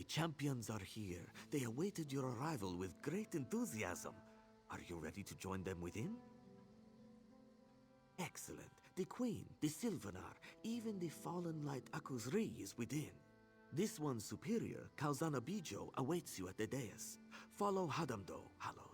champions are here. They awaited your arrival with great enthusiasm. Are you ready to join them within? Excellent. The Queen, the Sylvanar, even the fallen light Akuzri is within. This one's superior, Kalzana Bijo, awaits you at the dais. Follow Hadamdo, Hallowed.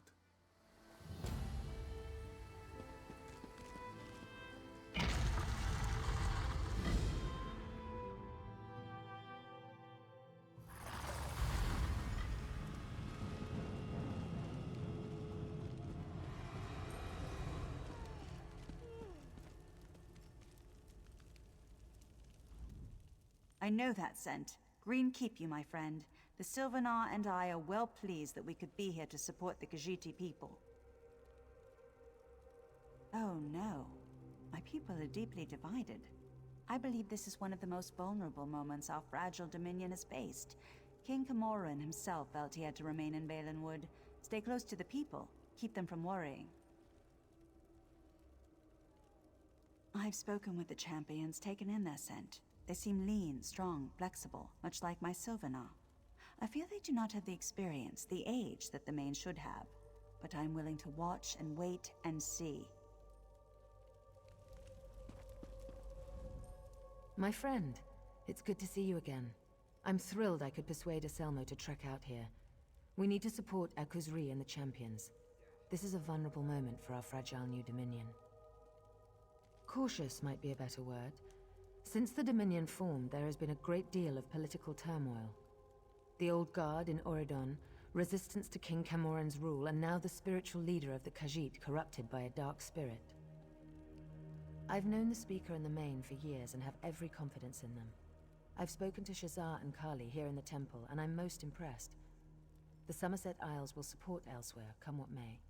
I know that scent. Green keep you, my friend. The Sylvanar and I are well pleased that we could be here to support the Khajiiti people. Oh no. My people are deeply divided. I believe this is one of the most vulnerable moments our fragile dominion has faced. King Camoran himself felt he had to remain in Valenwood, stay close to the people, keep them from worrying. I've spoken with the champions, taken in their scent. They seem lean, strong, flexible, much like my Sylvanar. I feel they do not have the experience, the age that the main should have, but I'm willing to watch and wait and see. My friend, it's good to see you again. I'm thrilled I could persuade Aselmo to trek out here. We need to support Akuzri and the champions. This is a vulnerable moment for our fragile new dominion. Cautious might be a better word. Since the Dominion formed, there has been a great deal of political turmoil. The Old Guard in Oridon, resistance to King Camoran's rule, and now the spiritual leader of the Khajiit corrupted by a dark spirit. I've known the Speaker and the Main for years and have every confidence in them. I've spoken to Shazar and Kali here in the temple, and I'm most impressed. The Somerset Isles will support elsewhere, come what may.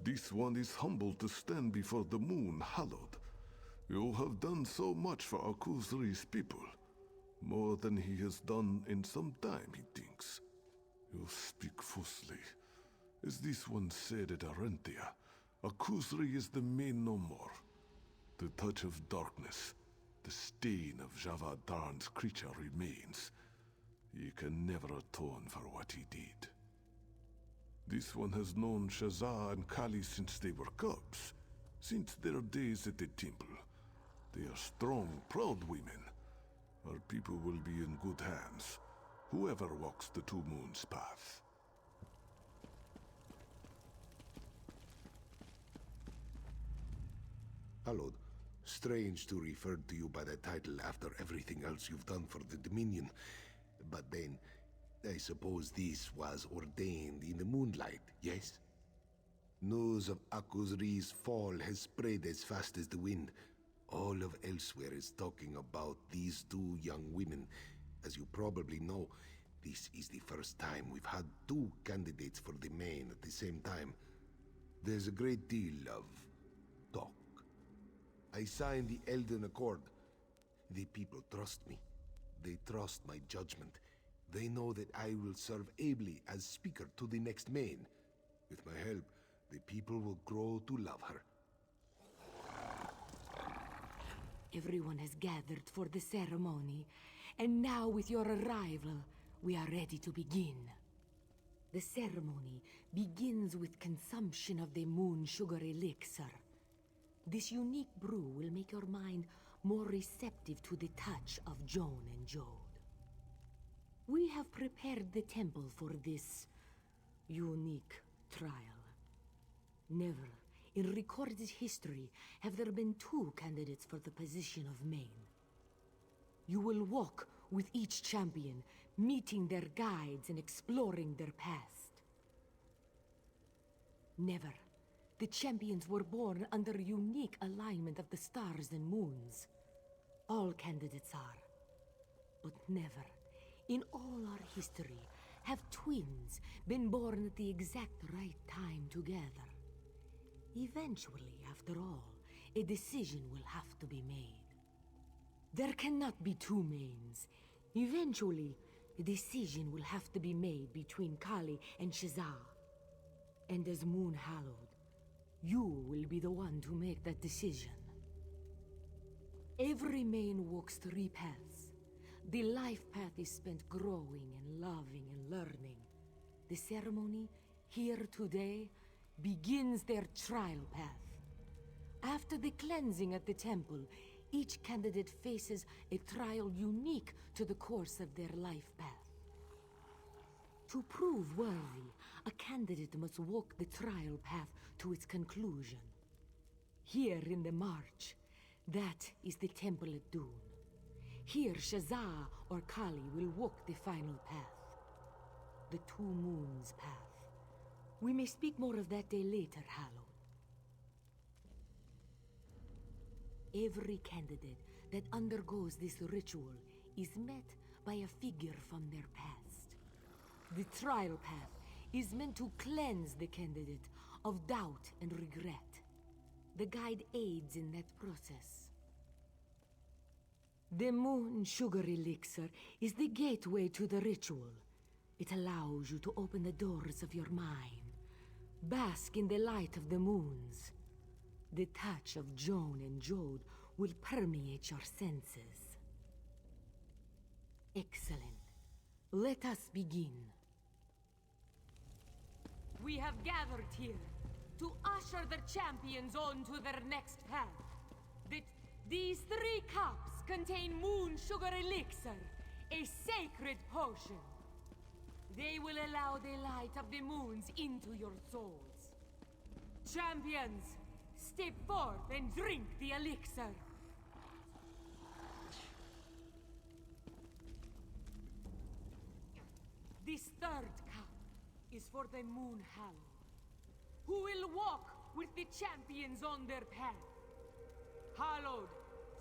This one is humbled to stand before the moon, hallowed. You have done so much for Akuzri's people. More than he has done in some time, he thinks. You speak falsely. As this one said at Arentia, Akuzri is the main no more. The touch of darkness, the stain of Javad Darn's creature remains. He can never atone for what he did. This one has known Shazar and Kali since they were cubs, since their days at the temple. They are strong, proud women. Our people will be in good hands, whoever walks the Two Moons path. Hallowed, strange to refer to you by that title after everything else you've done for the Dominion, but then I suppose this was ordained in the moonlight, yes? News of Akuzri's fall has spread as fast as the wind. All of elsewhere is talking about these two young women. As you probably know, this is the first time we've had two candidates for the main at the same time. There's a great deal of talk. I signed the Elden Accord. The people trust me. They trust my judgment. They know that I will serve ably as speaker to the next main. With my help, the people will grow to love her. Everyone has gathered for the ceremony, and now with your arrival, we are ready to begin. The ceremony begins with consumption of the moon sugar elixir. This unique brew will make your mind more receptive to the touch of Joan and Jode. We have prepared the temple for this unique trial. Never in recorded history have there been two candidates for the position of main. You will walk with each champion, meeting their guides and exploring their past. Never. The champions were born under unique alignment of the stars and moons. All candidates are. But never, in all our history, have twins been born at the exact right time together. Eventually, after all, a decision will have to be made. There cannot be two mains. Eventually, a decision will have to be made between Kali and Shazar. And as Moon Hallowed, You will be the one to make that decision. Every main walks 3 paths. The life path is spent growing and loving and learning. The ceremony, here today, begins their trial path. After the cleansing at the temple, each candidate faces a trial unique to the course of their life path. To prove worthy, a candidate must walk the trial path to its conclusion. Here in the march, that is the temple at Dune. Here, Shazah or Kali will walk the final path. The 2 moons path. We may speak more of that day later, Hallowed. Every candidate that undergoes this ritual is met by a figure from their past. The trial path is meant to cleanse the candidate of doubt and regret. The guide aids in that process. The Moon Sugar Elixir is the gateway to the ritual. It allows you to open the doors of your mind. Bask in the light of the moons. The touch of Joan and Jode will permeate your senses. Excellent. Let us begin. We have gathered here to usher the champions on to their next path. These 3 cups contain Moon Sugar Elixir, a sacred potion. They will allow the light of the moons into your souls. Champions, step forth and drink the elixir. This 3rd cup is for the Moon Hallowed, who will walk with the champions on their path. Hallowed,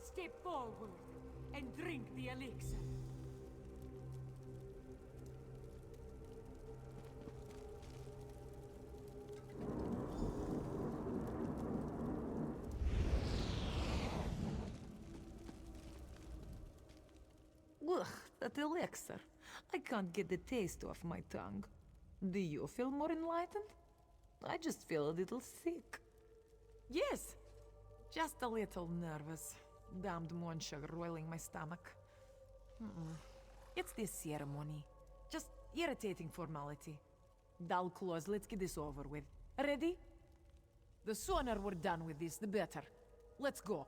step forward and drink the elixir. Ugh, that elixir. I can't get the taste off my tongue. Do you feel more enlightened? I just feel a little sick. Yes, just a little nervous. Damned moon sugar roiling my stomach. It's this ceremony. Just irritating formality. Dull claws, let's get this over with. Ready? The sooner we're done with this, the better. Let's go.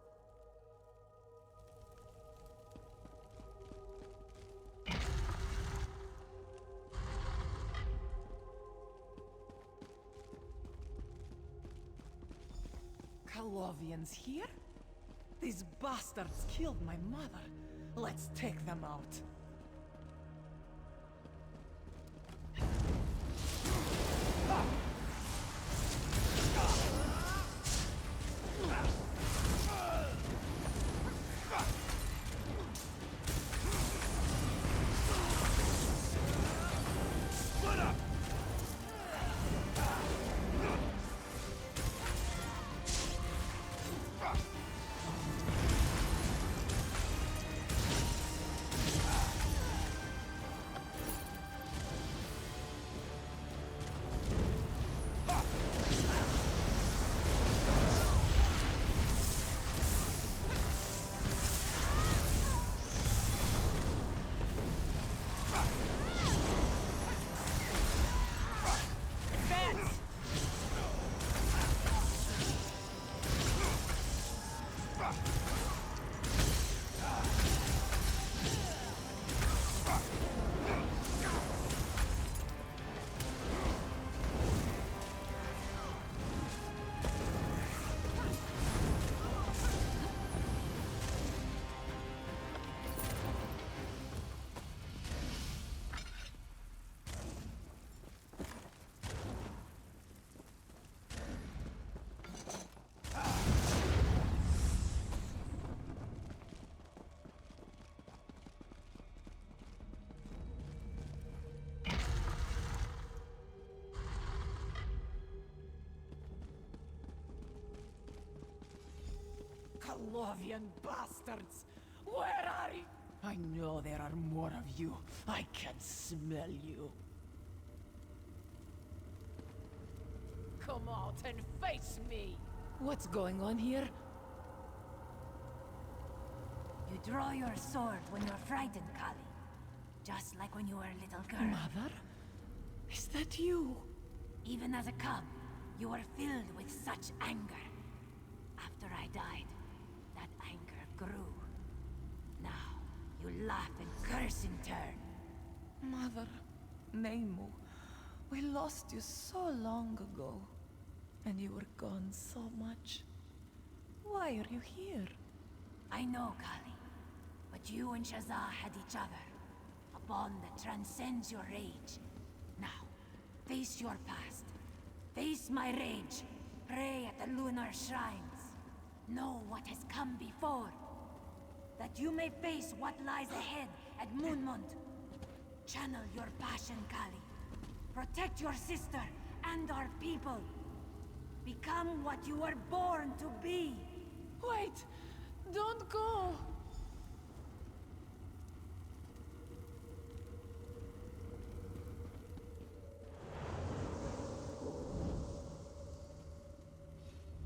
Calovians here? These bastards killed my mother. Let's take them out. Calovian bastards! Where are you? I know there are more of you. I can smell you. Come out and face me! What's going on here? You draw your sword when you're frightened, Kali. Just like when you were a little girl. Mother? Is that you? Even as a cub, you were filled with such anger. After I died, that anger grew. Now, you laugh and curse in turn. Mother, Nemu, we lost you so long ago. And you were gone so much. Why are you here? I know, Kali. But you and Shazza had each other. A bond that transcends your age. Now, face your past. Face my rage. Pray at the lunar shrines. Know what has come before. That you may face what lies ahead at Moonmont. Channel your passion, Kali. Protect your sister and our people. Become what you were born to be. Wait! Don't go!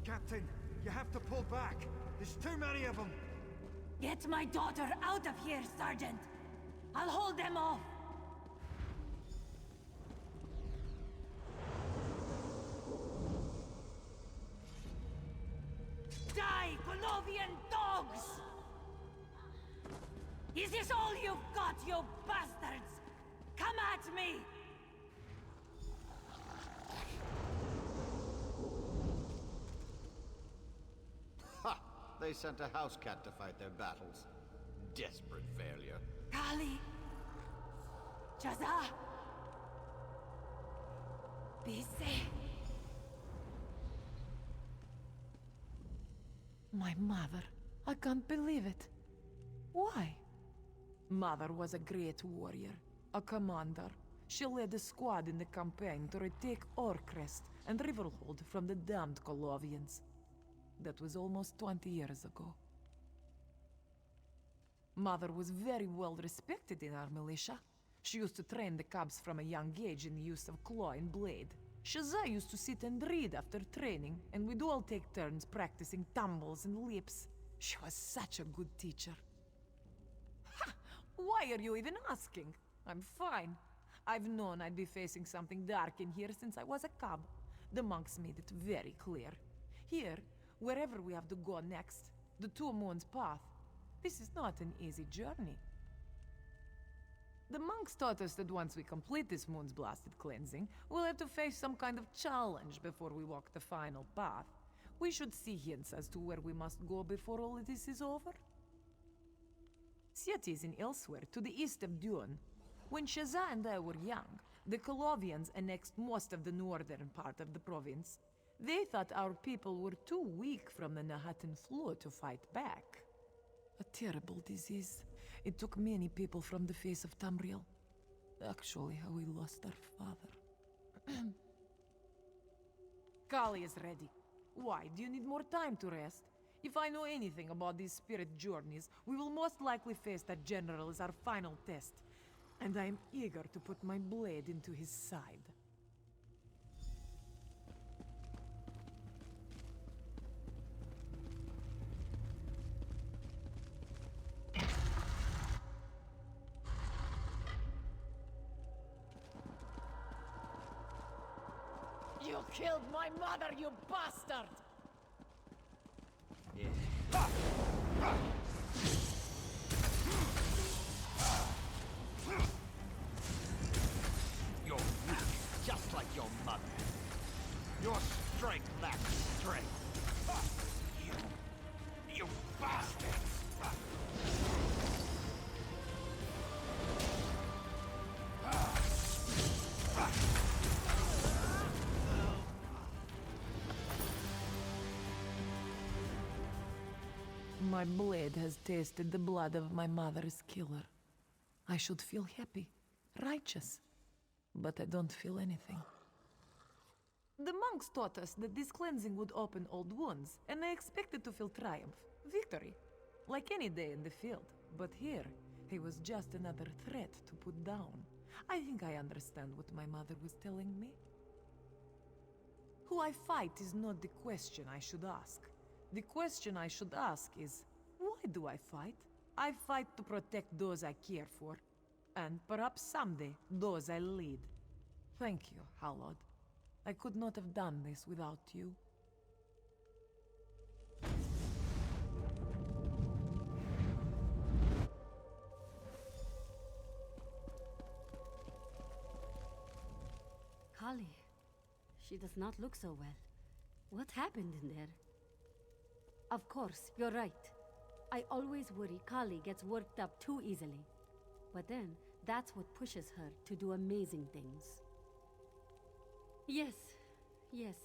Captain, you have to pull back. There's too many of them. Get my daughter out of here, Sergeant. I'll hold them off. Die, Colovian dogs! Is this all you've got, you bastards? Come at me! Ha! They sent a house cat to fight their battles. Desperate failure. Kali! Shazza! Be safe. My mother. I can't believe it. Why? Mother was a great warrior, a commander. She led a squad in the campaign to retake Orcrest and Riverhold from the damned Colovians. That was almost 20 years ago. Mother was very well respected in our militia. She used to train the cubs from a young age in the use of claw and blade. Shazza used to sit and read after training, and we'd all take turns practicing tumbles and leaps. She was such a good teacher. Ha! Why are you even asking? I'm fine. I've known I'd be facing something dark in here since I was a cub. The monks made it very clear. Here, wherever we have to go next, the Two Moons path, this is not an easy journey. The monks taught us that once we complete this moon's blasted cleansing, we'll have to face some kind of challenge before we walk the final path. We should see hints as to where we must go before all of this is over. Ciety is in elsewhere, to the east of Dune. When Shazza and I were young, the Colovians annexed most of the northern part of the province. They thought our people were too weak from the Nahatan flu to fight back. A terrible disease. It took many people from the face of Tamriel. Actually, how we lost our father. Kali is ready. Why? Do you need more time to rest? If I know anything about these spirit journeys, we will most likely face that general as our final test. And I am eager to put my blade into his side. You killed my mother, you bastard! You're weak, just like your mother. Your strength lacks strength. You bastards! My blade has tasted the blood of my mother's killer. I should feel happy, righteous, but I don't feel anything. The monks taught us that this cleansing would open old wounds, and I expected to feel triumph, victory, like any day in the field. But here, he was just another threat to put down. I think I understand what my mother was telling me. Who I fight is not the question I should ask. The question I should ask is, why do I fight? I fight to protect those I care for, and perhaps someday, those I lead. Thank you, Halod. I could not have done this without you. Kali, she does not look so well. What happened in there? Of course, you're right. I always worry Kali gets worked up too easily. But then, that's what pushes her to do amazing things. Yes, yes.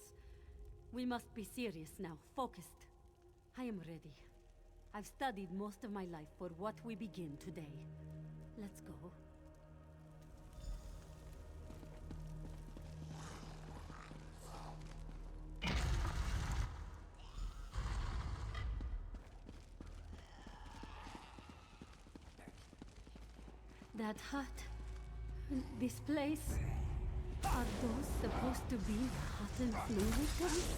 We must be serious now, focused. I am ready. I've studied most of my life for what we begin today. Let's go. That hut, this place, are those supposed to be the hut and flu victims?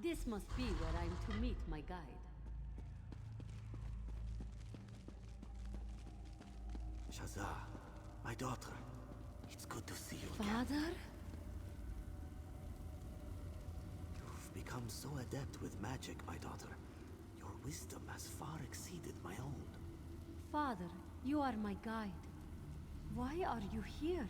This must be where I'm to meet my guide. Shazza, my daughter. It's good to see you again. Father? You've become so adept with magic, my daughter. Your wisdom has far exceeded my own. Father, you are my guide. Why are you here?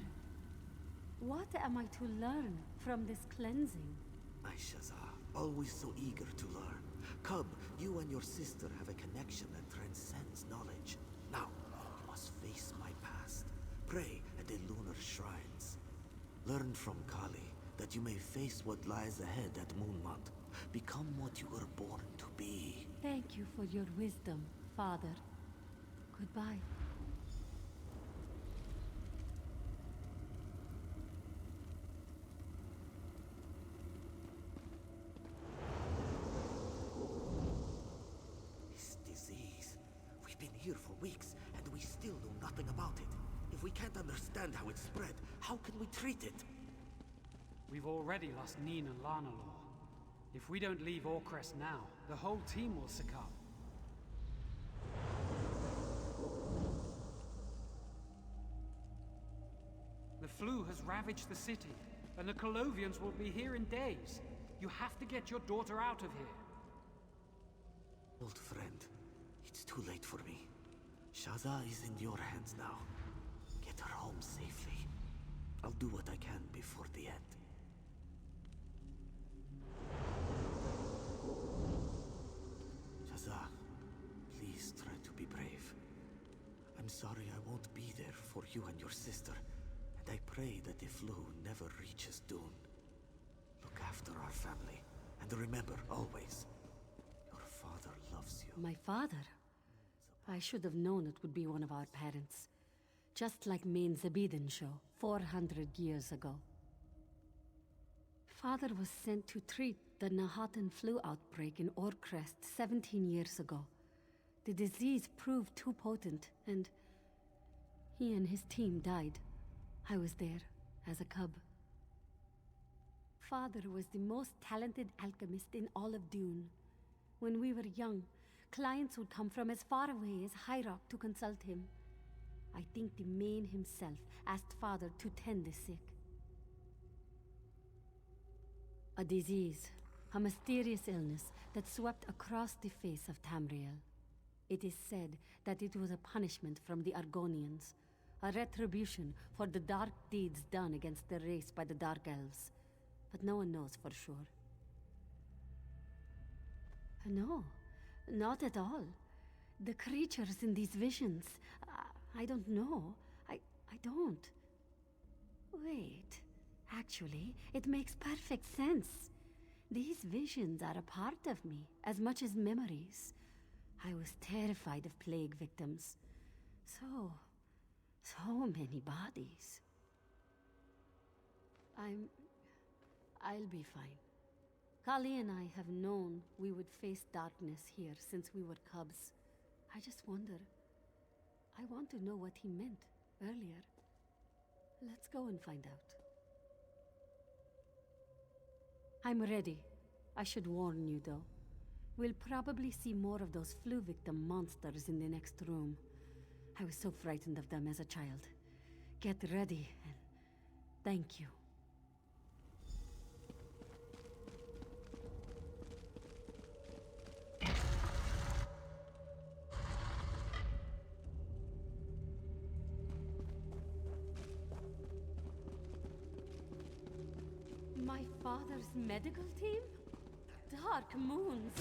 What am I to learn from this cleansing? My Shazza, always so eager to learn. Cub, you and your sister have a connection that transcends knowledge. Now, you must face my past. Pray at the lunar shrines. Learn from Kali that you may face what lies ahead at Moonmont. Become what you were born to be. Thank you for your wisdom, Father. Goodbye. Here for weeks, and we still know nothing about it. If we can't understand how it spread, how can we treat it? We've already lost Neen and Lanalor. If we don't leave Orcrest now, the whole team will succumb. The flu has ravaged the city, and the Colovians will be here in days. You have to get your daughter out of here. Old friend, it's too late for me. Shazza is in your hands now. Get her home safely. I'll do what I can before the end. Shazza, please try to be brave. I'm sorry I won't be there for you and your sister, and I pray that the flu never reaches Dune. Look after our family, and remember always, your father loves you. My father? I should have known it would be one of our parents. Just like Main Zabeden show, 400 years ago. Father was sent to treat the Nahatan flu outbreak in Orcrest 17 years ago. The disease proved too potent, and he and his team died. I was there, as a cub. Father was the most talented alchemist in all of Dune. When we were young, clients would come from as far away as High Rock to consult him. I think the Main himself asked Father to tend the sick. A disease, a mysterious illness that swept across the face of Tamriel. It is said that it was a punishment from the Argonians, a retribution for the dark deeds done against the race by the Dark Elves, but no one knows for sure. No, not at all. The creatures in these visions, I don't know. I don't. Wait, actually, it makes perfect sense. These visions are a part of me, as much as memories. I was terrified of plague victims. So many bodies. I'll be fine. Kali and I have known we would face darkness here since we were cubs. I just wonder. I want to know what he meant earlier. Let's go and find out. I'm ready. I should warn you, though. We'll probably see more of those flu victim monsters in the next room. I was so frightened of them as a child. Get ready, and thank you. My father's medical team? Dark moons.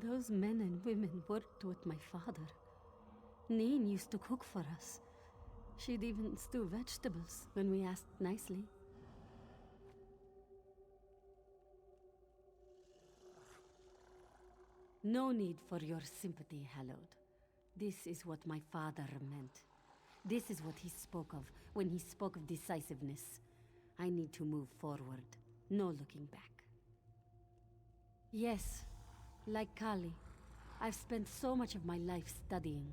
Those men and women worked with my father. Neen used to cook for us. She'd even stew vegetables when we asked nicely. No need for your sympathy, Hallowed. This is what my father meant. This is what he spoke of when he spoke of decisiveness. I need to move forward. No looking back. Yes. Like Kali, I've spent so much of my life studying.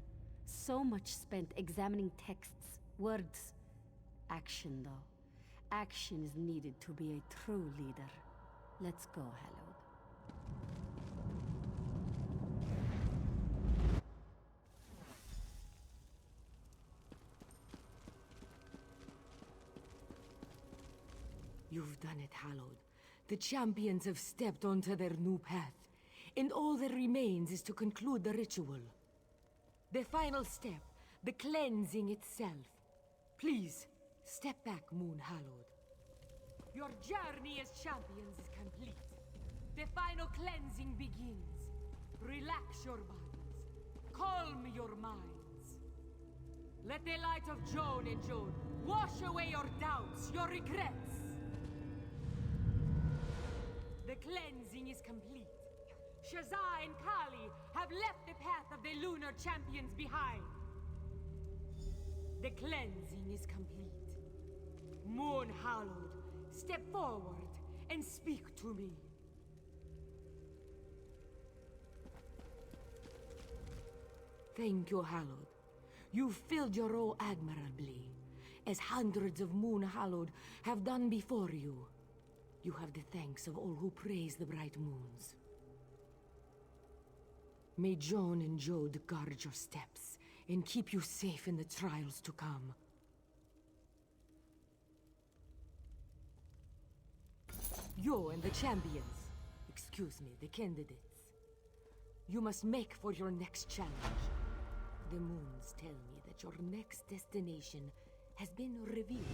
So much spent examining texts, words. Action, though. Action is needed to be a true leader. Let's go, Hallowed. You've done it, Hallowed. The champions have stepped onto their new path. And all that remains is to conclude the ritual. The final step, the cleansing itself. Please, step back, Moon Hallowed. Your journey as champions is complete. The final cleansing begins. Relax your bodies. Calm your minds. Let the light of Joan and Jode wash away your doubts, your regrets. The cleansing is complete. Shazza and Kali have left the path of the lunar champions behind. The cleansing is complete. Moon Hallowed, step forward and speak to me. Thank you, Hallowed. You filled your role admirably, as hundreds of Moon Hallowed have done before you. You have the thanks of all who praise the bright moons. May Joan and Jode guard your steps and keep you safe in the trials to come. You and the champions, excuse me, the candidates, you must make for your next challenge. The moons tell me that your next destination has been revealed